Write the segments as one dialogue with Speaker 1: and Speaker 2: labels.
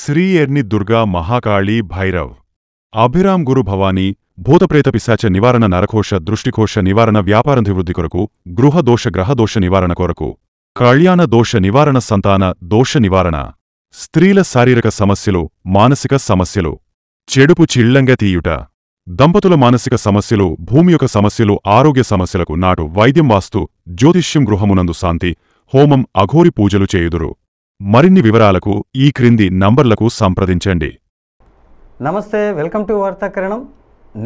Speaker 1: శ్రీ ఎర్ని దుర్గా మహాకాళీ భైరవ్ అభిరామ్ గురు భవానీ భూతప్రేత పిశాచ నివారణ నరకోశ దృష్టికోశ నివారణ వ్యాపారాభివృద్ధి కొరకు గృహదోష గ్రహదోష నివారణ కొరకు కళ్యాణ దోష నివారణ సంతాన దోష నివారణ స్త్రీల శారీరక సమస్యలు మానసిక సమస్యలు చెడుపు చిళ్లంగా తీయుట దంపతుల మానసిక సమస్యలు భూమి యొక్క సమస్యలు ఆరోగ్య సమస్యలకు నాటు వైద్యం వాస్తు జ్యోతిష్యం గృహమునందు శాంతి హోమం అఘోరి పూజలు చేయుదురు మరిన్ని వివరాలకు ఈ క్రింది నంబర్లకు సంప్రదించండి.
Speaker 2: నమస్తే, వెల్కమ్ టు వార్తాకిరణం.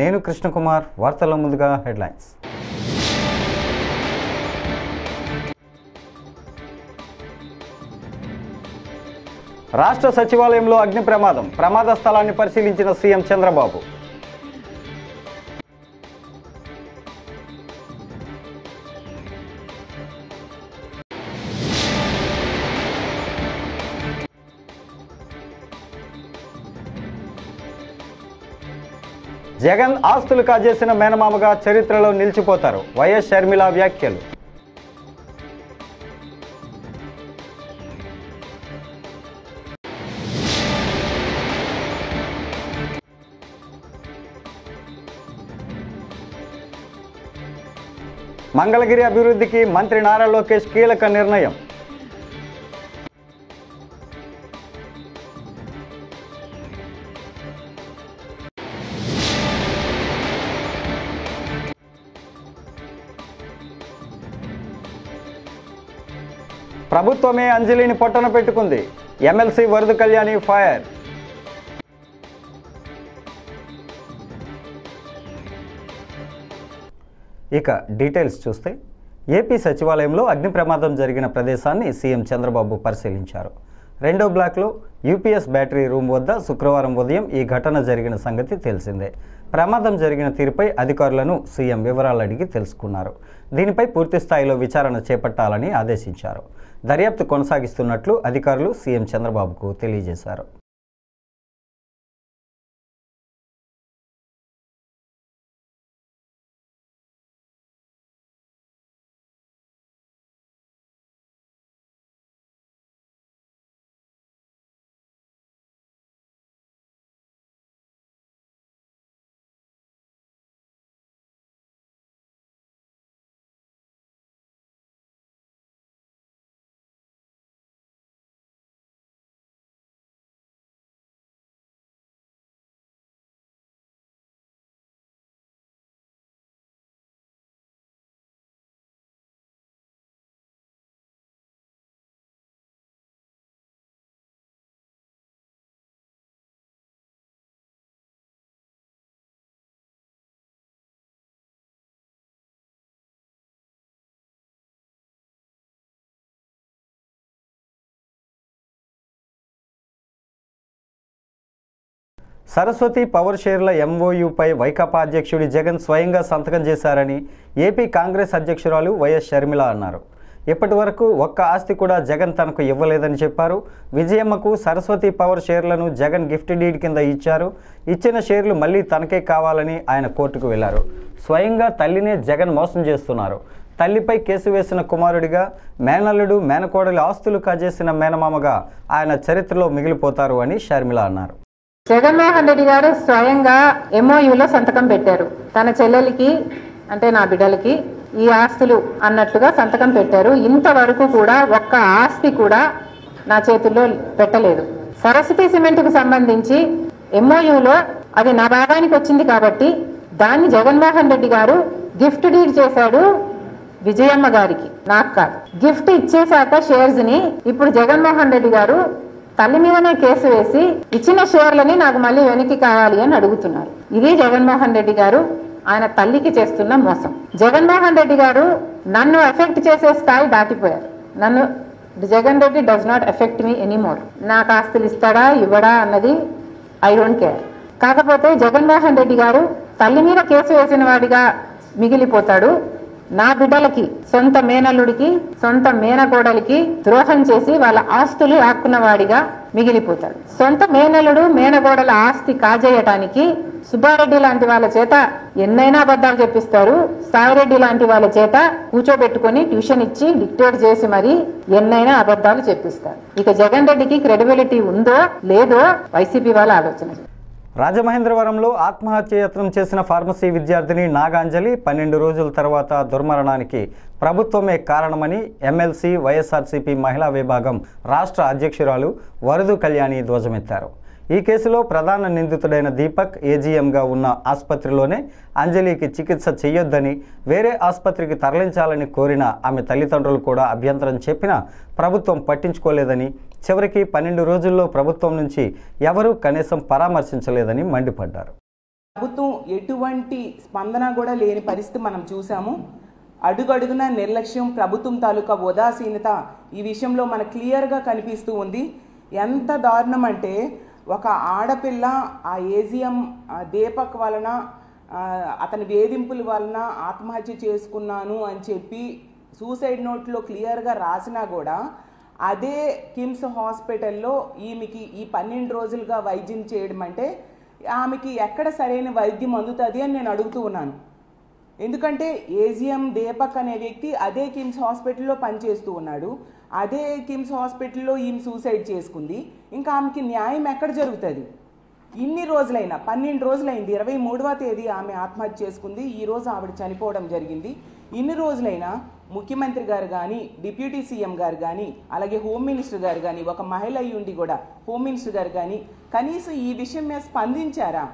Speaker 2: నేను కృష్ణకుమార్. వార్తల్లో ముందుగా హెడ్లైన్స్. రాష్ట్ర సచివాలయంలో అగ్ని ప్రమాద స్థలాన్ని పరిశీలించిన సీఎం చంద్రబాబు. జగన్ ఆస్తులు కాజేసిన మేనమామగా చరిత్రలో నిలిచిపోతారు. వైఎస్ షర్మిల వ్యాఖ్యలు. మంగళగిరి అభివృద్ధికి మంత్రి నారా లోకేష్ కీలక నిర్ణయం. ప్రభుత్వమే అంజలిని పొట్టన పెట్టుకుంది. ఎమ్మెల్సీ వరద కళ్యాణి ఫైర్. ఇక డీటెయిల్స్ చూస్తే, ఏపీ సచివాలయంలో అగ్ని ప్రమాదం జరిగిన ప్రదేశాన్ని సీఎం చంద్రబాబు పరిశీలించారు. 2వ బ్లాక్లో యూపీఎస్ బ్యాటరీ రూమ్ వద్ద శుక్రవారం ఉదయం ఈ ఘటన జరిగిన సంగతి తెలిసిందే. ప్రమాదం జరిగిన తీరుపై అధికారులను సీఎం వివరాలు అడిగి తెలుసుకున్నారు. దీనిపై పూర్తి స్థాయిలో విచారణ చేపట్టాలని ఆదేశించారు. దర్యాప్తు కొనసాగిస్తున్నట్లు అధికారులు సీఎం చంద్రబాబుకు తెలియజేశారు. సరస్వతి పవర్ షేర్ల ఎంఓయూపై వైకాపా అధ్యక్షుడి జగన్ స్వయంగా సంతకం చేశారని ఏపీ కాంగ్రెస్ అధ్యక్షురాలు వైఎస్ షర్మిల అన్నారు. ఇప్పటి వరకు ఒక్క ఆస్తి కూడా జగన్ తనకు ఇవ్వలేదని చెప్పారు. విజయమ్మకు సరస్వతి పవర్ షేర్లను జగన్ గిఫ్ట్ డీడ్ కింద ఇచ్చారు. ఇచ్చిన షేర్లు మళ్లీ తనకే కావాలని ఆయన కోర్టుకు వెళ్లారు. స్వయంగా తల్లినే జగన్ మోసం చేస్తున్నారు. తల్లిపై కేసు వేసిన కుమారుడిగా, మేనల్లుడు మేనకోడలి ఆస్తులు కాజేసిన మేనమామగా ఆయన చరిత్రలో మిగిలిపోతారు అని షర్మిల అన్నారు.
Speaker 3: జగన్మోహన్ రెడ్డి గారు స్వయంగా ఎంఓయూలో సంతకం పెట్టారు. తన చెల్లెలికి, అంటే నా బిడ్డలకి ఈ ఆస్తులు అన్నట్లుగా సంతకం పెట్టారు. ఇంతవరకు కూడా ఒక్క ఆస్తి కూడా నా చేతుల్లో పెట్టలేదు. సరస్వతి సిమెంట్కు సంబంధించి ఎంఓయూలో అది నా భాగానికి వచ్చింది కాబట్టి దాన్ని జగన్మోహన్ రెడ్డి గారు గిఫ్ట్ డీడ్ చేశాడు విజయమ్మ గారికి, నాకు కాదు. గిఫ్ట్ ఇచ్చేశాక షేర్స్ ని ఇప్పుడు జగన్మోహన్ రెడ్డి గారు తల్లి మీదనే కేసు వేసి ఇచ్చిన షేర్లని నాకు మళ్ళీ వెనక్కి కావాలి అని అడుగుతున్నారు. ఇది జగన్మోహన్ రెడ్డి గారు ఆయన తల్లికి చేస్తున్న మోసం. జగన్మోహన్ రెడ్డి గారు నన్ను ఎఫెక్ట్ చేసే స్థాయి దాటిపోయారు. నన్ను Jagan Reddy does not effect me anymore. నాకు ఆస్తులు ఇస్తాడా ఇవ్వడా అన్నది ఐ డోంట్ కేర్. కాకపోతే జగన్మోహన్ రెడ్డి గారు తల్లి మీద కేసు వేసిన వాడిగా మిగిలిపోతాడు. నా బిడ్డలకి, సొంత మేనల్లుడికి, సొంత మేనకోడలికి ద్రోహం చేసి వాళ్ళ ఆస్తులు ఆక్కున్నవాడిగా మిగిలిపోతాడు. సొంత మేనల్లుడు మేనకోడల ఆస్తి కాజేయటానికి సుబ్బారెడ్డి లాంటి వాళ్ళ చేత ఎన్నైనా అబద్ధాలు చెప్పిస్తారు. సాయిరెడ్డి లాంటి వాళ్ళ చేత కూర్చోబెట్టుకుని ట్యూషన్ ఇచ్చి డిక్టేట్ చేసి మరి ఎన్నైనా అబద్ధాలు చెప్పిస్తారు. ఇక జగన్ రెడ్డికి క్రెడిబిలిటీ ఉందో లేదో వైసీపీ వాళ్ళ ఆలోచన.
Speaker 2: రాజమహేంద్రవరంలో ఆత్మహత్యయత్నం చేసిన ఫార్మసీ విద్యార్థిని నాగాంజలి 12 రోజుల తర్వాత దుర్మరణానికి ప్రభుత్వమే కారణమని ఎమ్మెల్సీ వైఎస్ఆర్సీపీ మహిళా విభాగం రాష్ట్ర అధ్యక్షురాలు వరదు కళ్యాణి ధ్వజమెత్తారు. ఈ కేసులో ప్రధాన నిందితుడైన దీపక్ ఏజీఎంగా ఉన్న ఆసుపత్రిలోనే అంజలికి చికిత్స చేయొద్దని వేరే ఆసుపత్రికి తరలించాలని కోరిన ఆమె తల్లిదండ్రులు కూడా అభ్యంతరం చెప్పినా ప్రభుత్వం పట్టించుకోలేదని, చివరికి 12 రోజుల్లో ప్రభుత్వం నుంచి ఎవరూ కనీసం పరామర్శించలేదని మండిపడ్డారు.
Speaker 4: ప్రభుత్వం ఎటువంటి స్పందన కూడా లేని పరిస్థితి మనం చూసాము. అడుగడుగున నిర్లక్ష్యం, ప్రభుత్వం తాలూకా ఉదాసీనత ఈ విషయంలో మనకు క్లియర్గా కనిపిస్తూ ఉంది. ఎంత దారుణం అంటే ఒక ఆడపిల్ల ఆ ఏజిఎం దీపక్ వలన అతని వేధింపుల వలన ఆత్మహత్య చేసుకున్నాను అని చెప్పి సూసైడ్ నోట్లో క్లియర్గా రాసినా కూడా అదే కిమ్స్ హాస్పిటల్లో ఈమెకి ఈ 12 రోజులుగా వైద్యం చేయడం అంటే ఆమెకి ఎక్కడ సరైన వైద్యం అందుతుంది అని నేను అడుగుతూ ఉన్నాను. ఎందుకంటే ఏజిఎం దీపక్ అనే వ్యక్తి అదే కిమ్స్ హాస్పిటల్లో పనిచేస్తూ ఉన్నాడు. అదే కిమ్స్ హాస్పిటల్లో ఈమె సూసైడ్ చేసుకుంది. ఇంకా ఆమెకి న్యాయం ఎక్కడ జరుగుతుంది? ఇన్ని రోజులైనా 12 రోజులైంది. 23వ తేదీ ఆమె ఆత్మహత్య చేసుకుంది. ఈరోజు ఆవిడ చనిపోవడం జరిగింది. ఇన్ని రోజులైనా ముఖ్యమంత్రి గారు కానీ, డిప్యూటీ సీఎం గారు కానీ, అలాగే హోమ్ మినిస్టర్ గారు కానీ, ఒక మహిళ అయ్యుండి కూడా హోమ్ మినిస్టర్ గారు కానీ కనీసం ఈ విషయం మీద స్పందించారా?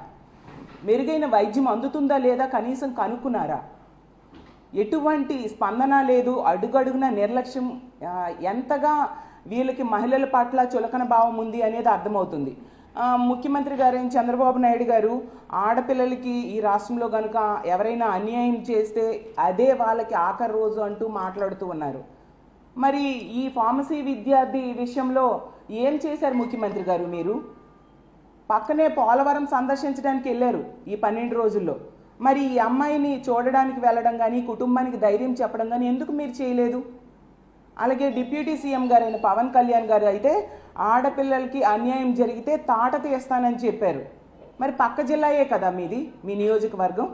Speaker 4: మెరుగైన వైద్యం అందుతుందా లేదా కనీసం కనుక్కున్నారా? ఎటువంటి స్పందన లేదు. అడుగడుగున నిర్లక్ష్యం. ఎంతగా వీళ్ళకి మహిళల పట్ల చులకన భావం ఉంది అనేది అర్థమవుతుంది. ముఖ్యమంత్రి గారు చంద్రబాబు నాయుడు గారు ఆడపిల్లలకి ఈ రాష్ట్రంలో కనుక ఎవరైనా అన్యాయం చేస్తే అదే వాళ్ళకి ఆఖరి రోజు అంటూ మాట్లాడుతూ ఉన్నారు. మరి ఈ ఫార్మసీ విద్యార్థి విషయంలో ఏం చేశారు ముఖ్యమంత్రి గారు? మీరు పక్కనే పోలవరం సందర్శించడానికి వెళ్ళారు ఈ 12 రోజుల్లో. మరి ఈ అమ్మాయిని చూడడానికి వెళ్ళడం కానీ, కుటుంబానికి ధైర్యం చెప్పడం కానీ ఎందుకు మీరు చేయలేదు? అలాగే డిప్యూటీ సీఎం గారైన పవన్ కళ్యాణ్ గారు అయితే ఆడపిల్లలకి అన్యాయం జరిగితే తాట తీస్తానని చెప్పారు. మరి పక్క జిల్లాయే కదా మీది, మీ నియోజకవర్గం.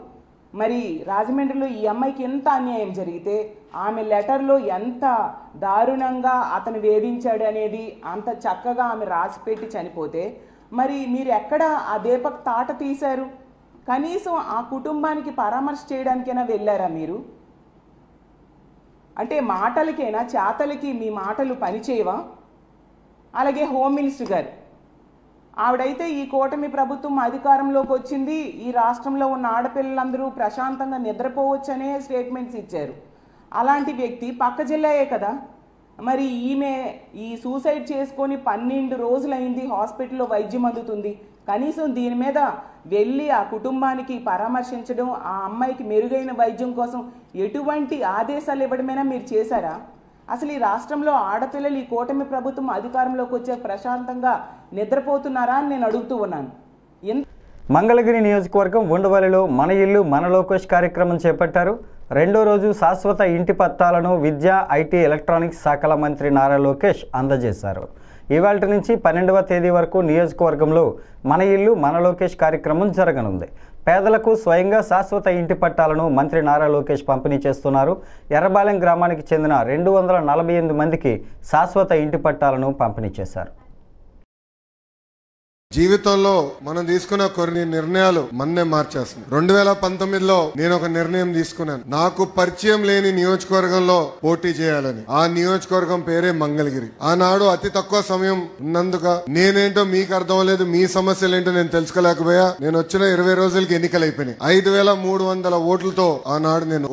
Speaker 4: మరి రాజమండ్రిలో ఈ అమ్మాయికి ఎంత అన్యాయం జరిగితే ఆమె లెటర్లో ఎంత దారుణంగా అతను వేధించాడు అనేది అంత చక్కగా ఆమె రాసిపెట్టి చనిపోతే మరి మీరు ఎక్కడ ఆ దీపక్ తాట తీశారు? కనీసం ఆ కుటుంబానికి పరామర్శ చేయడానికైనా వెళ్ళారా మీరు? అంటే మాటలకైనా చేతలకి మీ మాటలు పనిచేయవా? అలాగే హోమ్ మినిస్టర్ గారు ఆవిడైతే ఈ కూటమి ప్రభుత్వం అధికారంలోకి వచ్చింది, ఈ రాష్ట్రంలో ఉన్న ఆడపిల్లలందరూ ప్రశాంతంగా నిద్రపోవచ్చనే స్టేట్మెంట్స్ ఇచ్చారు. అలాంటి వ్యక్తి పక్క జిల్లాయే కదా. మరి ఈమె ఈ సూసైడ్ చేసుకొని 12 రోజులైంది, హాస్పిటల్లో వైద్యం అందుతుంది. కనీసం దీని మీద వెళ్ళి ఆ కుటుంబానికి పరామర్శించడం, ఆ అమ్మాయికి మెరుగైన వైద్యం కోసం ఎటువంటి ఆదేశాలు ఇవ్వడమైనా మీరు చేశారా? అసలు ఈ రాష్ట్రంలో ఆడపిల్లలు ఈ కూటమి ప్రభుత్వం అధికారంలోకి వచ్చే ప్రశాంతంగా నిద్రపోతున్నారా అని నేను అడుగుతూ ఉన్నాను.
Speaker 2: మంగళగిరి నియోజకవర్గం ఉండవల్లిలో మన ఇల్లు మన లోకేష్ కార్యక్రమం చేపట్టారు. రెండో రోజు శాశ్వత ఇంటి పత్రాలను విద్యా, ఐటీ, ఎలక్ట్రానిక్స్ శాఖల మంత్రి నారా లోకేష్ అందజేశారు. ఇవాళ నుంచి 12వ తేదీ వరకు నియోజకవర్గంలో మన ఇల్లు మన లోకేష్ కార్యక్రమం జరగనుంది. పేదలకు స్వయంగా శాశ్వత ఇంటి పట్టాలను మంత్రి నారా లోకేష్ పంపిణీ చేస్తున్నారు. ఎర్రబాలెం గ్రామానికి చెందిన 248 మందికి శాశ్వత ఇంటి పట్టాలను పంపిణీ చేశారు.
Speaker 5: జీవితంలో మనం తీసుకున్న కొన్ని నిర్ణయాలు మన్నే మార్చేస్తుంది. 2019లో నేను ఒక నిర్ణయం తీసుకున్నాను. నాకు పరిచయం లేని నియోజకవర్గంలో పోటీ చేయాలని. ఆ నియోజకవర్గం పేరే మంగళగిరి. ఆనాడు అతి తక్కువ సమయం ఉన్నందుక నేనేంటో మీకు అర్థం లేదు, మీ సమస్యలు ఏంటో నేను తెలుసుకోలేకపోయా. నేను వచ్చిన 20 రోజులకి ఎన్నికలు అయిపోయినాయి. 5300 ఓట్లతో ఆనాడు నేను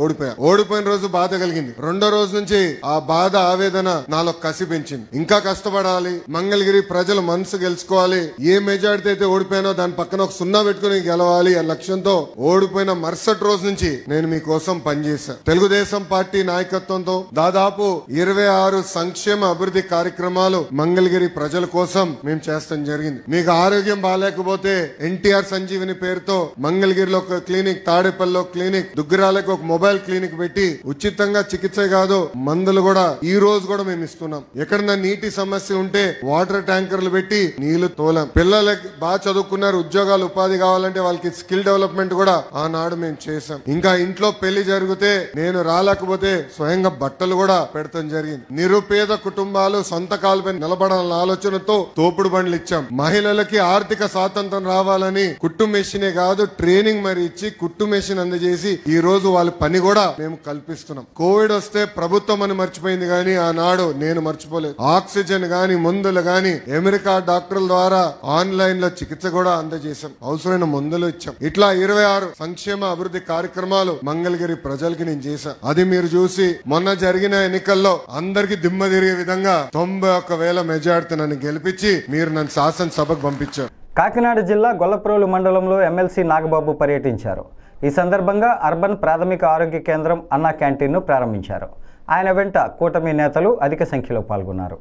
Speaker 5: ఓడిపోయిన రోజు బాధ కలిగింది. రెండో రోజు నుంచి ఆ బాధ, ఆవేదన నాలో కసి పెంచింది. ఇంకా కష్టపడాలి, మంగళగిరి ప్రజల మనసు గెలుచుకోవాలి, ఏ మెజారిటీ అయితే ఓడిపోయానో దాని పక్కన ఒక 0 పెట్టుకుని గెలవాలి ఆ లక్ష్యంతో ఓడిపోయిన మరుసటి రోజు నుంచి నేను మీకోసం పనిచేశాను. తెలుగుదేశం పార్టీ నాయకత్వంతో దాదాపు 26 సంక్షేమ అభివృద్ధి కార్యక్రమాలు మంగళగిరి ప్రజల కోసం మేము చేస్తాం జరిగింది. మీకు ఆరోగ్యం బాగాలేకపోతే ఎన్టీఆర్ సంజీవిని పేరుతో మంగళగిరిలో ఒక క్లినిక్, తాడేపల్లిలో క్లినిక్, దుగ్గిరాలకు ఒక మొబైల్ క్లినిక్ పెట్టి ఉచితంగా చికిత్స కాదు మందులు కూడా ఈ రోజు కూడా మేము ఇస్తున్నాం. ఎక్కడన్నా నీటి సమస్య ఉంటే వాటర్ ట్యాంకర్లు పెట్టి నీళ్లు తోలాం. పిల్లలకి బాగా చదువుకున్నారు, ఉద్యోగాలు ఉపాధి కావాలంటే వాళ్ళకి స్కిల్ డెవలప్మెంట్ కూడా ఆనాడు మేము చేశాం. ఇంకా ఇంట్లో పెళ్లి జరిగితే నేను రాలేకపోతే స్వయంగా బట్టలు కూడా పెడతాం జరిగింది. నిరుపేద కుటుంబాలు సొంత కాలుపై నిలబడాలన్న ఆలోచనతో తోపుడు బండ్లు ఇచ్చాం. మహిళలకి ఆర్థిక స్వాతంత్రం రావాలని కుట్టు మెషినే కాదు ట్రైనింగ్ మరి ఇచ్చి కుట్టు మెషిన్ అందజేసి ఈ రోజు వాళ్ళ పని కూడా మేము కల్పిస్తున్నాం. కోవిడ్ వస్తే ప్రభుత్వం అని మర్చిపోయింది కానీ ఆనాడు నేను మర్చిపోలేదు. ఆక్సిజన్ గాని మందులు గాని అమెరికా డాక్టర్ల ద్వారా ఆన్లైన్ లో చికిత్స కూడా అందజేశాం. అవసరమైన మందులు ఇచ్చాం. ఇట్లా 26 సంక్షేమ అభివృద్ధి కార్యక్రమాలు మంగళగిరి ప్రజలకి నేను చేశాను. అది మీరు చూసి మొన్న జరిగిన ఎన్నికల్లో అందరికి దిమ్మ తిరిగే విధంగా 91,000 మెజార్టీ నన్ను గెలిపించి మీరు నన్ను శాసనసభకు పంపించారు.
Speaker 2: కాకినాడ జిల్లా గొల్లప్రోలు మండలంలో ఎమ్మెల్సీ నాగబాబు పర్యటించారు. ఈ సందర్భంగా అర్బన్ ప్రాథమిక ఆరోగ్య కేంద్రం అన్నా క్యాంటీన్ను ప్రారంభించారు. ఆయన వెంట కూటమి నేతలు అధిక సంఖ్యలో పాల్గొన్నారు.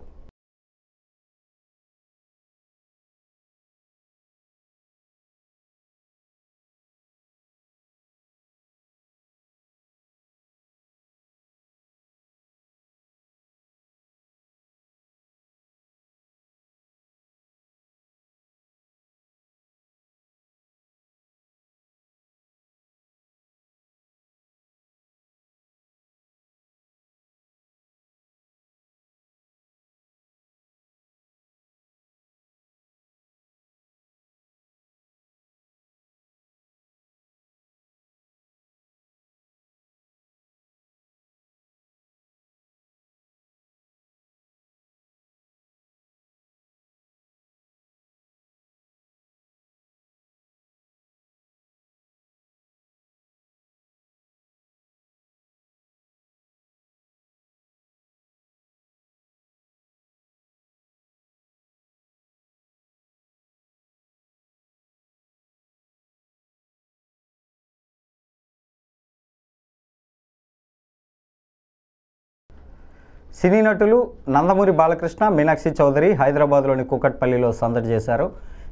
Speaker 2: సినీ నటులు నందమూరి బాలకృష్ణ, మీనాక్షి చౌదరి హైదరాబాద్లోని కూకట్పల్లిలో సందడి చేశారు.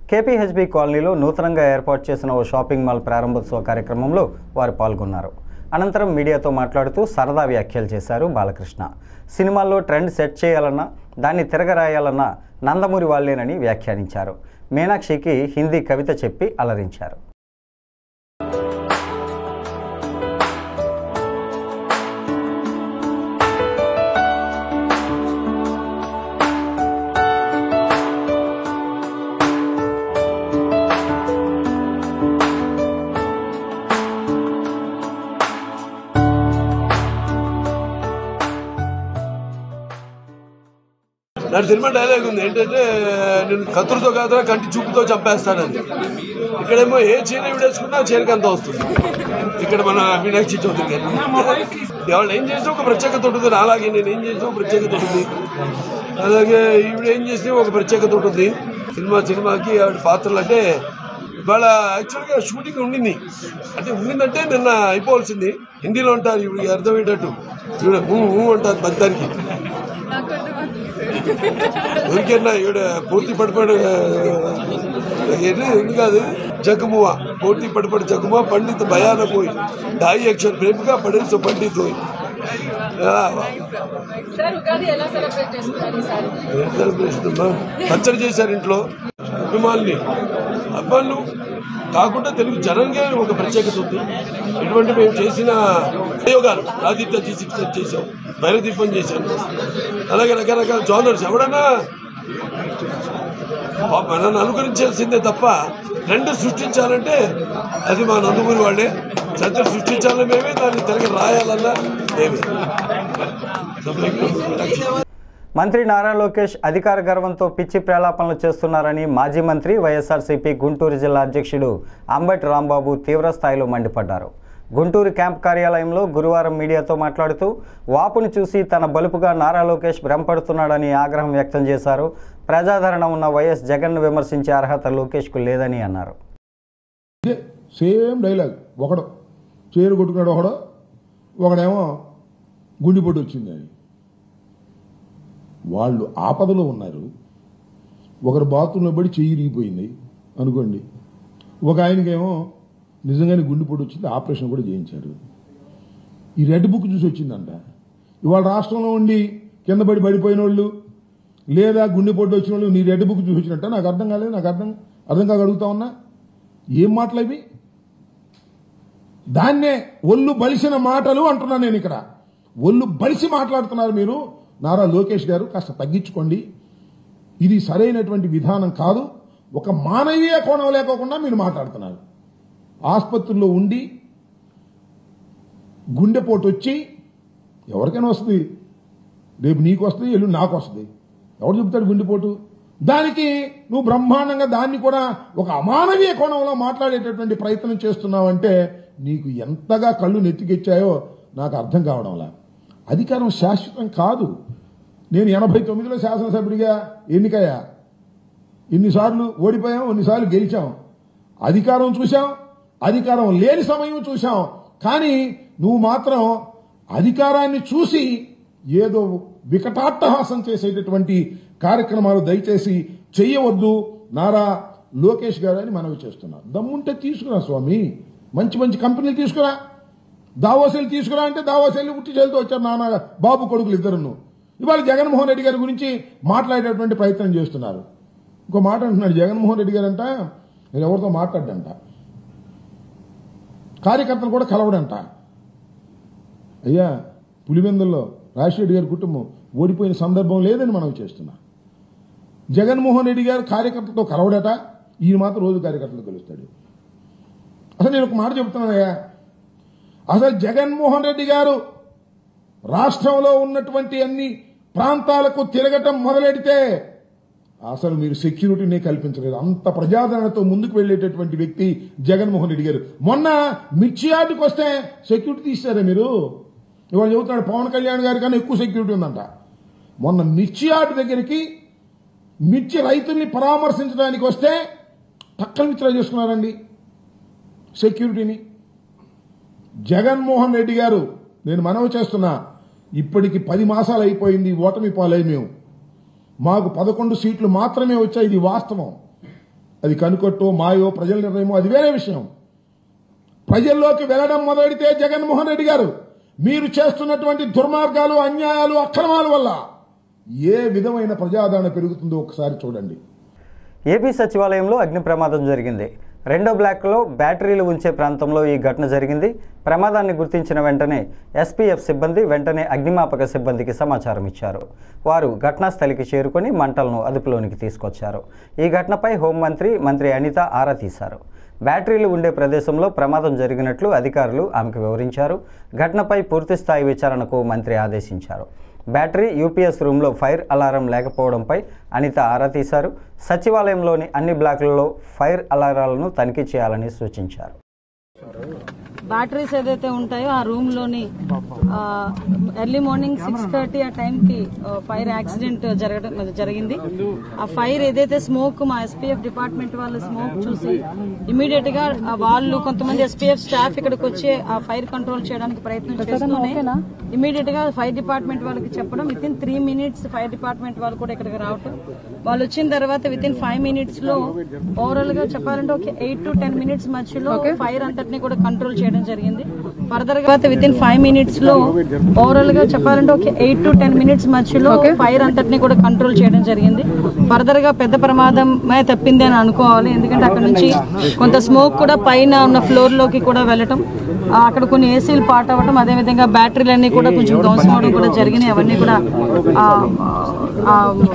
Speaker 2: కేపీహెచ్బీ కాలనీలో నూతనంగా ఏర్పాటు చేసిన ఓ షాపింగ్ మాల్ ప్రారంభోత్సవ కార్యక్రమంలో వారు పాల్గొన్నారు. అనంతరం మీడియాతో మాట్లాడుతూ సరదా వ్యాఖ్యలు చేశారు బాలకృష్ణ. సినిమాల్లో ట్రెండ్ సెట్ చేయాలన్నా దాన్ని తిరగరాయాలన్నా నందమూరి వాళ్ళేనని వ్యాఖ్యానించారు. మీనాక్షికి హిందీ కవిత చెప్పి అలరించారు.
Speaker 6: నాటి సినిమా డైలాగ్ ఉంది ఏంటంటే, నేను కత్తులతో కాదురా కంటి చూపుతో చంపేస్తానని. ఇక్కడేమో ఏ చీర విడేసుకున్నా చీరకి అంత వస్తుంది. ఇక్కడ మన మీనాక్షి చౌదరి గారు వాళ్ళు ఏం చేసినా ఒక ప్రత్యేకత ఉంటుంది. అలాగే నేను ఏం చేసినా ఒక ప్రత్యేకత ఉంటుంది. అలాగే ఈవిడ ఏం చేసినా ఒక ప్రత్యేకత ఉంటుంది. సినిమాకి ఆవిడ పాత్రలు అంటే ఇవాళ యాక్చువల్గా షూటింగ్ ఉండిందంటే నిన్న అయిపోవాల్సింది. హిందీలో ఉంటారు ఈవిడికి అర్థమయ్యేటట్టు. ఈవిడ అంటారు మొత్తానికి. ఊరికేనా ఈవిడ పూర్తి పడిపడి ఇది కాదు, జగమువా పూర్తి పడిపడి జగమువా పండిత్ భయాన పోయి ढाई अक्षर प्रेम का पढ़े सो पंडित हुई. పచ్చడి చేశారు ఇంట్లో. అభిమానులు కాకుండా తెలుగు జనంగా ఒక ప్రత్యేకత ఉంది. ఇటువంటి మేము చేసిన ప్రయోగాలు ఆదిత్య G6 చేసాం, భైరదీపం చేశాను. అలాగే రకరకాల జోనర్స్. ఎవడన్నా నన్ను అనుకరించాల్సిందే తప్ప ట్రెండ్ సృష్టించాలంటే అది మా నందమూరి వాళ్ళే. చరిత్ర సృష్టించాలని మేమే, దాన్ని తిరిగి రాయాలన్నా మేమే.
Speaker 2: మంత్రి నారా లోకేష్ అధికార గర్వంతో పిచ్చి ప్రలాపనలు చేస్తున్నారని మాజీ మంత్రి వైఎస్ఆర్సీపీ గుంటూరు జిల్లా అధ్యక్షుడు అంబటి రాంబాబు తీవ్రస్థాయిలో మండిపడ్డారు. గుంటూరు క్యాంప్ కార్యాలయంలో గురువారం మీడియాతో మాట్లాడుతూ వాపును చూసి తన బలుపుగా నారా లోకేష్ భ్రమపడుతున్నాడని ఆగ్రహం వ్యక్తం చేశారు. ప్రజాదరణ ఉన్న వైఎస్ జగన్ను విమర్శించే అర్హత లోకేష్కు లేదని అన్నారు.
Speaker 7: సేమ్ డైలాగ్, ఒకడు చేరు కొట్టుకున్నాడు, ఒకడేమో గుండెపోటు వచ్చిందని. వాళ్ళు ఆపదలో ఉన్నారు. ఒకరు బాత్రూంలో పడి చెయ్యి ఇరిగిపోయింది అనుకోండి, ఒక ఆయనకేమో నిజంగానే గుండెపోటు వచ్చింది, ఆపరేషన్ కూడా చేయించారు. ఈ రెడ్ బుక్ చూసి వచ్చిందంట. ఇవాళ రాష్ట్రంలో ఉండి కింద పడిపోయిన వాళ్ళు లేదా గుండెపోటు వచ్చిన వాళ్ళు నీ రెడ్ బుక్ చూసి వచ్చినట్ట? నాకు అర్థం కాలేదు. నాకు అర్థం కాక అడుగుతా ఉన్నా, ఏం మాటలు అవి? దాన్నే ఒళ్ళు బలిసిన మాటలు అంటున్నాను నేను. ఇక్కడ ఒళ్ళు బలిసి మాట్లాడుతున్నారు మీరు. నారా లోకేష్ గారు కాస్త తగ్గించుకోండి. ఇది సరైనటువంటి విధానం కాదు. ఒక మానవీయ కోణం లేకోకుండా మీరు మాట్లాడుతున్నారు. ఆసుపత్రిలో ఉండి గుండెపోటు వచ్చి ఎవరికైనా వస్తుంది, రేపు నీకు వస్తుంది, ఎల్లుండి నాకు వస్తుంది. ఎవరు చెబుతాడు గుండెపోటు? దానికి నువ్వు బ్రహ్మాండంగా దాన్ని కూడా ఒక అమానవీయ కోణంలో మాట్లాడేటటువంటి ప్రయత్నం చేస్తున్నావంటే నీకు ఎంతగా కళ్ళు నెత్తికెచ్చాయో నాకు అర్థం కావడంలా. అధికారం శాశ్వతం కాదు. నేను 89లో శాసనసభ్యుడిగా ఎన్నికయ్యా. ఎన్నిసార్లు ఓడిపోయాం, ఎన్నిసార్లు గెలిచాం. అధికారం చూశాం, అధికారం లేని సమయం చూశాం. కానీ నువ్వు మాత్రం అధికారాన్ని చూసి ఏదో వికటాట్టహాసం చేసేటటువంటి కార్యక్రమాలు దయచేసి చెయ్యవద్దు నారా లోకేష్ గారు అని మనవి చేస్తున్నా. దమ్ముంటే తీసుకురా స్వామి, మంచి మంచి కంపెనీలు తీసుకురా. దావోసెలు తీసుకురా అంటే దావోసెలు ఉట్టి చేలుతూ వచ్చారు నాన్న బాబు కొడుకులు ఇద్దరును. ఇవాళ జగన్మోహన్ రెడ్డి గారి గురించి మాట్లాడేటువంటి ప్రయత్నం చేస్తున్నారు. ఇంకో మాట అంటున్నాడు జగన్మోహన్ రెడ్డి గారు అంట, నేను ఎవరితో మాట్లాడ్డంట, కార్యకర్తలు కూడా కలవడంట. అయ్యా, పులివెందుల్లో రాజశేఖర్ గారి కుటుంబం ఓడిపోయిన సందర్భం లేదని మనం చేస్తున్నా. జగన్మోహన్ రెడ్డి గారు కార్యకర్తలతో కలవడట, ఈయన మాత్రం రోజు కార్యకర్తలు కలుస్తాడు. అసలు నేను ఒక మాట చెబుతున్నానయ్యా, అసలు జగన్మోహన్ రెడ్డి గారు రాష్ట్రంలో ఉన్నటువంటి అన్ని ప్రాంతాలకు తిరగటం మొదలెడితే అసలు మీరు సెక్యూరిటీనే కల్పించలేదు. అంత ప్రజాదరణతో ముందుకు వెళ్లేటటువంటి వ్యక్తి జగన్మోహన్ రెడ్డి గారు. మొన్న మిర్చి యార్డుకి వస్తే సెక్యూరిటీ తీశారే మీరు. ఇవాళ చెబుతున్నాడు పవన్ కళ్యాణ్ గారి కన్నా ఎక్కువ సెక్యూరిటీ ఉందంట. మొన్న మిర్చి యార్డు దగ్గరికి మిర్చి రైతుల్ని పరామర్శించడానికి వస్తే పక్కన విత్డ్రా చేసుకున్నారండి సెక్యూరిటీని. జగన్మోహన్ రెడ్డి గారు, నేను మనవి చేస్తున్నా, ఇప్పటికి 10 మాసాలు అయిపోయింది, ఓటమి పాలై మేము. మాకు 11 సీట్లు మాత్రమే వచ్చాయి. ఇది వాస్తవం. అది కనుకొట్టో మాయో ప్రజల నిర్ణయమో అది వేరే విషయం. ప్రజల్లోకి వెళ్లడం మొదలెడితే జగన్మోహన్ రెడ్డి గారు మీరు చేస్తున్నటువంటి దుర్మార్గాలు, అన్యాయాలు, అక్రమాల వల్ల ఏ విధమైన ప్రజాదరణ పెరుగుతుందో ఒకసారి చూడండి.
Speaker 2: ఏపీ సచివాలయంలో అగ్ని ప్రమాదం జరిగింది. 2వ బ్లాక్లో బ్యాటరీలు ఉంచే ప్రాంతంలో ఈ ఘటన జరిగింది. ప్రమాదాన్ని గుర్తించిన వెంటనే ఎస్పీఎఫ్ సిబ్బంది వెంటనే అగ్నిమాపక సిబ్బందికి సమాచారం ఇచ్చారు. వారు ఘటనా స్థలికి చేరుకొని మంటలను అదుపులోనికి తీసుకొచ్చారు. ఈ ఘటనపై హోంమంత్రి మంత్రి అనిత ఆరా తీశారు. బ్యాటరీలు ఉండే ప్రదేశంలో ప్రమాదం జరిగినట్లు అధికారులు ఆమెకు వివరించారు. ఘటనపై పూర్తిస్థాయి విచారణకు మంత్రి ఆదేశించారు. బ్యాటరీ యూపీఎస్ రూమ్లో ఫైర్ అలారం లేకపోవడంపై అనిత ఆరా తీశారు. సచివాలయంలోని అన్ని బ్లాకులలో ఫైర్ అలారాలను తనిఖీ చేయాలని సూచించారు.
Speaker 8: బ్యాటరీస్ ఏదైతే ఉంటాయో ఆ రూమ్ లోని ఎర్లీ మార్నింగ్ 6:30 ఆ టైంకి ఫైర్ యాక్సిడెంట్ జరిగింది. ఆ ఫైర్ ఏదైతే స్మోక్ మా ఎస్పీఎఫ్ డిపార్ట్మెంట్ వాళ్ళు స్మోక్ చూసి ఇమీడియట్ గా వాళ్ళు కొంతమంది ఎస్పీఎఫ్ స్టాఫ్ ఇక్కడికి వచ్చి ఆ ఫైర్ కంట్రోల్ చేయడానికి ప్రయత్నం చేస్తూనే ఇమీడియట్ గా ఫైర్ డిపార్ట్మెంట్ వాళ్ళకి చెప్పడం, with in 3 minutes fire department వాళ్ళు కూడా ఇక్కడికి రావటం. వాళ్ళు వచ్చిన తర్వాత విత్ ఇన్ 5 minutes లో ఓవరాల్ గా చెప్పాలంటే ఒక 8 to 10 minutes మధ్యలో ఫైర్ అంతటిని కూడా కంట్రోల్ చేయడం జరిగింది. ఫర్దర్ గా విత్ ఇన్ 5 minutes లో ఓవరాల్ గా చెప్పాలంటే ఒక 8 to 10 minutes మధ్యలో ఫైర్ అంతటిని కూడా కంట్రోల్ చేయడం జరిగింది. ఫర్దర్ గా పెద్ద ప్రమాదమే తప్పింది అని అనుకోవాలి. ఎందుకంటే అక్కడ నుంచి కొంత స్మోక్ కూడా పైన ఉన్న ఫ్లోర్ లోకి కూడా వెళ్ళటం, అక్కడ కొన్ని ఏసీలు పాట్ అవ్వడం, అదేవిధంగా బ్యాటరీలన్నీ కూడా కొంచెం ధ్వంసం అవడం కూడా జరిగినాయి. అవన్నీ కూడా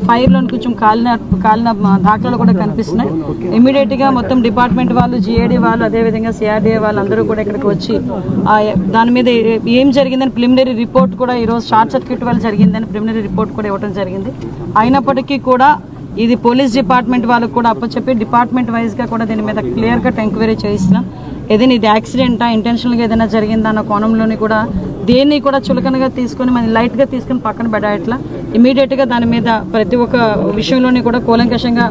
Speaker 8: ఫైర్ లో కొంచెం కాలిన దాఖలాలు కూడా కనిపిస్తున్నాయి. ఇమీడియట్ గా మొత్తం డిపార్ట్మెంట్ వాళ్ళు, జిఏడి వాళ్ళు, అదేవిధంగా సిఆర్డీఏ వాళ్ళు అందరూ కూడా ఇక్కడికి వచ్చి దాని మీద ఏం జరిగిందని ప్రిలిమినరీ రిపోర్ట్ కూడా ఈరోజు షార్ట్ సర్క్యూట్ వల్ల జరిగిందని ప్రిలిమినరీ రిపోర్ట్ కూడా ఇవ్వడం జరిగింది. అయినప్పటికీ కూడా ఇది పోలీస్ డిపార్ట్మెంట్ వాళ్ళకు కూడా అప్పచెప్పి డిపార్ట్మెంట్ వైజ్గా కూడా దీని మీద క్లియర్ కట్ ఎంక్వైరీ చేయిస్తున్నాం. ఏదైనా ఇది యాక్సిడెంటా, ఇంటెన్షనల్గా ఏదైనా జరిగిందా అన్న కోణంలోని కూడా దేన్ని కూడా చులకనగా తీసుకొని మనం లైట్గా తీసుకుని పక్కన పెట్టట్లా ఇమీడియట్గా దాని మీద ప్రతి ఒక్క విషయంలోని కూడా కూలంకషంగా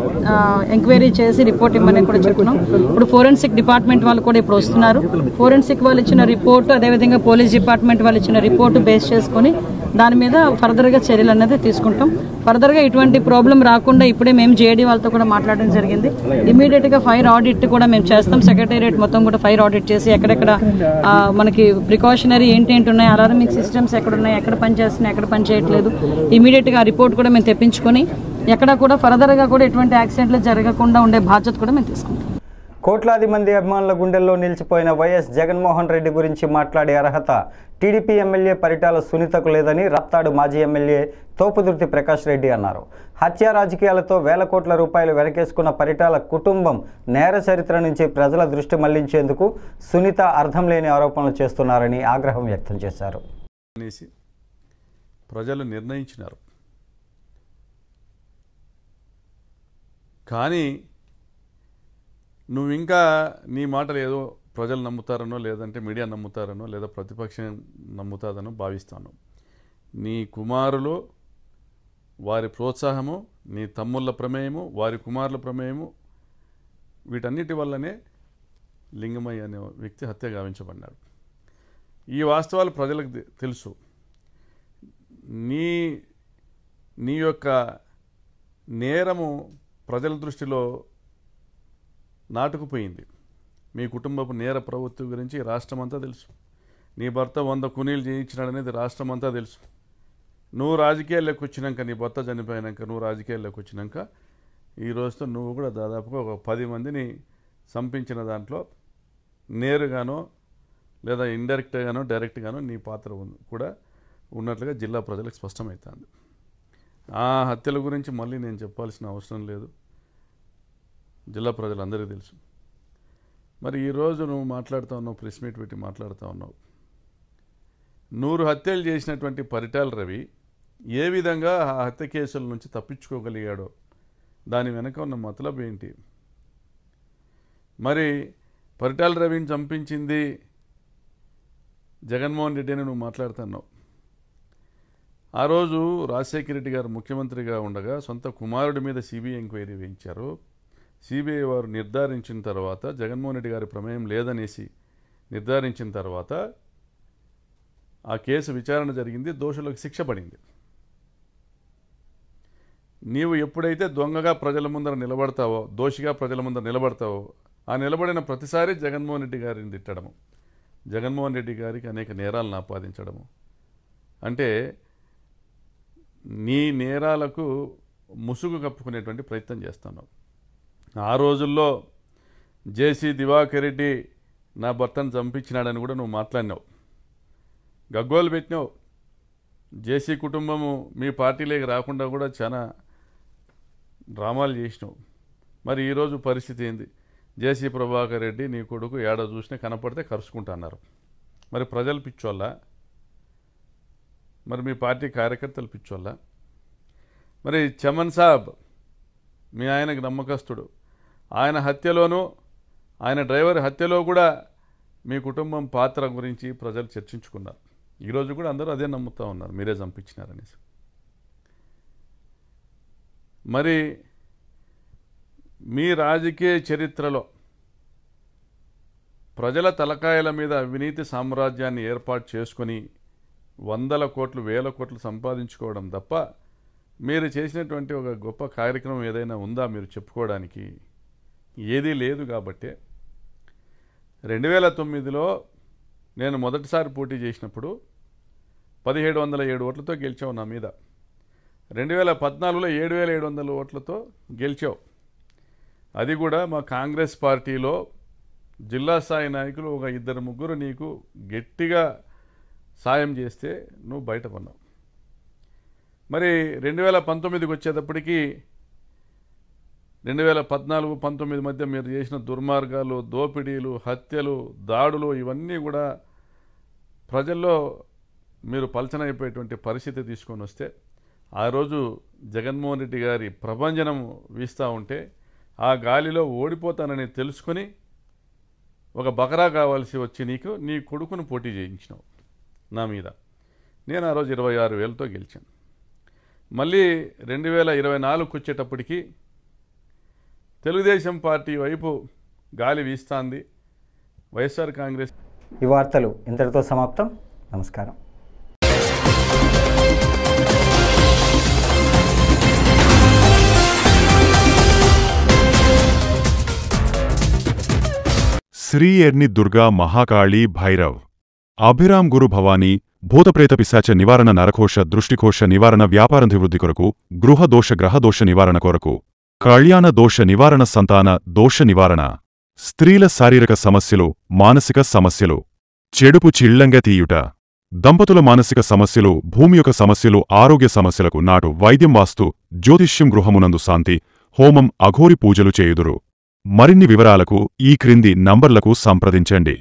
Speaker 8: ఎంక్వైరీ చేసి రిపోర్ట్ ఇవ్వమని కూడా చెప్తున్నాం. ఇప్పుడు ఫోరెన్సిక్ డిపార్ట్మెంట్ వాళ్ళు కూడా ఇప్పుడు వస్తున్నారు. ఫోరెన్సిక్ వాళ్ళు ఇచ్చిన రిపోర్టు, అదేవిధంగా పోలీస్ డిపార్ట్మెంట్ వాళ్ళు ఇచ్చిన రిపోర్టు బేస్ చేసుకొని దాని మీద ఫర్దర్గా చర్యలు అనేది తీసుకుంటాం. ఫర్దర్గా ఇటువంటి ప్రాబ్లం రాకుండా ఇప్పుడే మేము జేడీ వాళ్ళతో కూడా మాట్లాడడం జరిగింది. ఇమీడియట్గా ఫైర్ ఆడిట్ కూడా మేము చేస్తాం. సెక్రటేరియట్ మొత్తం కూడా ఫైర్ ఆడిట్ చేసి ఎక్కడెక్కడ మనకి ప్రికాషనరీ ఏంటేంటి ఉన్నాయి, అలారమింగ్ సిస్టమ్స్ ఎక్కడ ఉన్నాయి, ఎక్కడ పనిచేస్తున్నాయి, ఎక్కడ పనిచేయట్లేదు, ఇమీడియట్గా ఆ రిపోర్ట్ కూడా మేము తెప్పించుకొని ఎక్కడ కూడా ఫర్దర్గా కూడా ఎటువంటి యాక్సిడెంట్లు జరగకుండా ఉండే బాధ్యత కూడా మేము తీసుకుంటాం.
Speaker 2: కోట్లాది మంది అభిమానుల గుండెల్లో నిలిచిపోయిన వైఎస్ జగన్మోహన్ రెడ్డి గురించి మాట్లాడే అర్హత టీడీపీ ఎమ్మెల్యే పరిటాల సునీతకు లేదని రాప్తాడు మాజీ ఎమ్మెల్యే తోపుదుర్తి ప్రకాష్ రెడ్డి అన్నారు. హత్య రాజకీయాలతో వేల కోట్ల రూపాయలు వెనకేసుకున్న పరిటాల కుటుంబం నేర చరిత్ర నుంచి ప్రజల దృష్టి మళ్లించేందుకు సునీత అర్థం లేని ఆరోపణలు చేస్తున్నారని ఆగ్రహం వ్యక్తం చేశారు.
Speaker 9: ప్రజలు నిర్ణయించినారు, కానీ నువ్వు ఇంకా నీ మాటలు ఏదో ప్రజలు నమ్ముతారనో, లేదంటే మీడియా నమ్ముతారనో, లేదా ప్రతిపక్షం నమ్ముతాదనో భావిస్తాను. నీ కుమారులు, వారి ప్రోత్సాహము, నీ తమ్ముళ్ళ ప్రమేయము, వారి కుమారుల ప్రమేయము, వీటన్నిటి వల్లనే లింగమయ్య అనే వ్యక్తి హత్య గావించబడ్డాడు. ఈ వాస్తవాలు ప్రజలకు తెలుసు. నీ యొక్క నేరము ప్రజల దృష్టిలో నాటుకుపోయింది. మీ కుటుంబపు నేర ప్రవృత్తి గురించి రాష్ట్రమంతా తెలుసు. నీ భర్త 100 కూనీలు చేయించినాడనేది రాష్ట్రమంతా తెలుసు. నువ్వు రాజకీయాల్లోకి వచ్చినాక, నీ భర్త చనిపోయినాక నువ్వు రాజకీయాల్లోకి వచ్చినాక ఈ రోజుతో నువ్వు కూడా దాదాపుగా ఒక 10 మందిని చంపించిన దాంట్లో నేరుగానో లేదా ఇండైరెక్ట్గానో డైరెక్ట్గానో నీ పాత్ర కూడా ఉన్నట్లుగా జిల్లా ప్రజలకు స్పష్టమవుతుంది. ఆ హత్యల గురించి మళ్ళీ నేను చెప్పాల్సిన అవసరం లేదు, జిల్లా ప్రజలందరికీ తెలుసు. మరి ఈరోజు నువ్వు మాట్లాడుతూ ఉన్నావు, ప్రెస్ మీట్ పెట్టి మాట్లాడుతూ ఉన్నావు. 100 హత్యలు చేసినటువంటి పరిటాల రవి ఏ విధంగా ఆ హత్య కేసుల నుంచి తప్పించుకోగలిగాడో, దాని వెనక ఉన్న మతలబ్ ఏంటి? మరి పరిటాల రవిని చంపించింది జగన్మోహన్ రెడ్డి అని నువ్వు మాట్లాడుతున్నావు. ఆ రోజు రాజశేఖర రెడ్డి గారు ముఖ్యమంత్రిగా ఉండగా సొంత కుమారుడి మీద సిబిఐ ఎంక్వైరీ వేయించారు. సిబిఐ వారు నిర్ధారించిన తర్వాత, జగన్మోహన్ రెడ్డి గారి ప్రమేయం లేదనేసి నిర్ధారించిన తర్వాత ఆ కేసు విచారణ జరిగింది, దోషులకు శిక్ష పడింది. నీవు ఎప్పుడైతే దొంగగా ప్రజల ముందర నిలబడతావో, దోషిగా ప్రజల ముందర నిలబడతావో, ఆ నిలబడిన ప్రతిసారి జగన్మోహన్ రెడ్డి గారిని తిట్టడము, జగన్మోహన్ రెడ్డి గారికి అనేక నేరాలను ఆపాదించడము, అంటే నీ నేరాలకు ముసుగు కప్పుకునేటువంటి ప్రయత్నం చేస్తున్నావు. ఆ రోజుల్లో జేసీ దివాకర్ రెడ్డి నా భర్తను చంపించినాడని కూడా నువ్వు మాట్లాడినావు, గగ్గోలు పెట్టినావు. జేసీ కుటుంబము మీ పార్టీలోకి రాకుండా కూడా చాలా డ్రామాలు చేసినావు. మరి ఈరోజు పరిస్థితి ఏంది? జేసీ ప్రభాకర్ రెడ్డి నీ కొడుకు ఏడ చూసినా కనపడితే కరుచుకుంటున్నారు. మరి ప్రజలు పిచ్చోళ్ళ? మరి మీ పార్టీ కార్యకర్తలు పిచ్చోళ్ళ? మరి చమన్ సాబ్ మీ ఆయనకు నమ్మకస్తుడు, ఆయన హత్యలోనూ, ఆయన డ్రైవర్ హత్యలో కూడా మీ కుటుంబం పాత్ర గురించి ప్రజలు చర్చించుకున్నారు. ఈరోజు కూడా అందరూ అదే నమ్ముతూ ఉన్నారు, మీరే చంపించినారనేసి. మరి మీ రాజకీయ చరిత్రలో ప్రజల తలకాయల మీద అవినీతి సామ్రాజ్యాన్ని ఏర్పాటు చేసుకొని 100 కోట్లు 1000 కోట్లు సంపాదించుకోవడం తప్ప మీరు చేసినటువంటి ఒక గొప్ప కార్యక్రమం ఏదైనా ఉందా మీరు చెప్పుకోవడానికి? ఏదీ లేదు. కాబట్టి 2009లో నేను మొదటిసారి పోటీ చేసినప్పుడు 1707 ఓట్లతో గెలిచావు నా మీద. 2014లో 7700 ఓట్లతో గెలిచావు. అది కూడా మా కాంగ్రెస్ పార్టీలో జిల్లా స్థాయి నాయకులు ఒక 2-3 నీకు గట్టిగా సాయం చేస్తే నువ్వు బయటపడినావు. మరి 2019కి వచ్చేటప్పటికి 2014-19 మధ్య మీరు చేసిన దుర్మార్గాలు, దోపిడీలు, హత్యలు, దాడులు ఇవన్నీ కూడా ప్రజల్లో మీరు పలచనైపోయేటువంటి పరిస్థితి తీసుకొని వస్తే ఆ రోజు జగన్మోహన్ రెడ్డి గారి ప్రభంజనం వీస్తూ ఉంటే ఆ గాలిలో ఓడిపోతానని తెలుసుకొని ఒక బకరా కావాల్సి వచ్చి నీ కొడుకును పోటీ చేయించినావు నా మీద. నేను ఆ రోజు 26,000తో గెలిచాను. మళ్ళీ 2024కు వచ్చేటప్పటికి తెలుగుదేశం పార్టీ వైపు గాలి వీస్తాంది. వైఎస్ఆర్ కాంగ్రెస్.
Speaker 2: ఈ వార్తలు ఇంతటితో సమాప్తం. నమస్కారం.
Speaker 1: శ్రీ ఎర్ని దుర్గా మహాకాళీ భైరవ్ అభిరామ్ గురు భవానీ భూతప్రేత పిశాచ నివారణ నరకోశ దృష్టికోశ నివారణ వ్యాపారాభివృద్ధి కొరకు గృహదోష గ్రహదోష నివారణ కొరకు కళ్యాణ దోష నివారణ సంతాన దోష నివారణ స్త్రీల శారీరక సమస్యలు మానసిక సమస్యలు చెడుపు చిళ్లంగా తీయుట దంపతుల మానసిక సమస్యలు భూమి యొక్క సమస్యలు ఆరోగ్య సమస్యలకు నాటు వైద్యం వాస్తు జ్యోతిష్యం గృహమునందు శాంతి హోమం అఘోరి పూజలు చేయుదురు. మరిన్ని వివరాలకు ఈ క్రింది నంబర్లకు సంప్రదించండి.